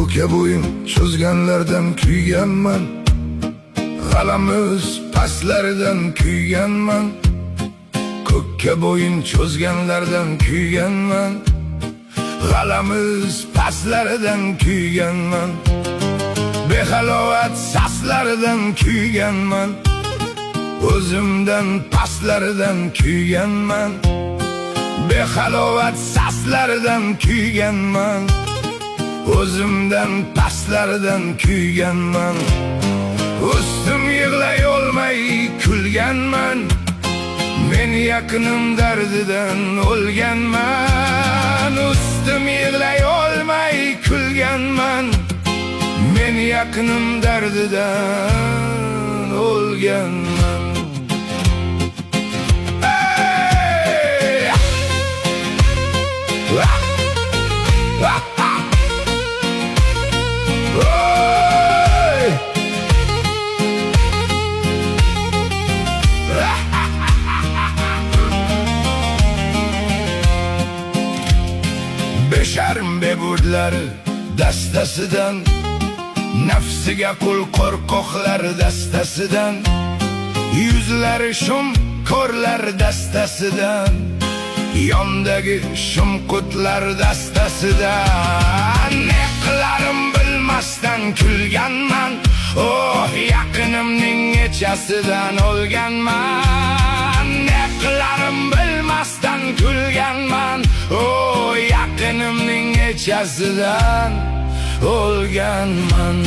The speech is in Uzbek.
Ko'kka bo'yin cho'zganlardan kuyganman, g'alamis pastlaridan kuyganman. Ko'kka bo'yin cho'zganlardan kuyganman, g'alamis pastlaridan kuyganman. Behalovat saslaridan kuyganman, o'zimdan pastlaridan kuyganman. Behalovat saslaridan kuyganman, o'zimdan pastlaridan kuyganman. Ustim yig'lay olmay kulganman, men yaqinim dardidan o'lganman. Ustim yig'lay olmay kulganman, men yaqinim dardidan o'lganman. Besharm bebudlari dastasidan, nafsiga qul qo'rqoqlar dastasidan, yuzlari shum ko'rlar dastasidan, yondagi shumqutlar dastasidan. Ne qilarim bilmasdan kulganman, oh yaqinimning echasidan o'lganman. Ne qilarim bilmasdan kulganman, oh yaqinimning echasidan o'lganman.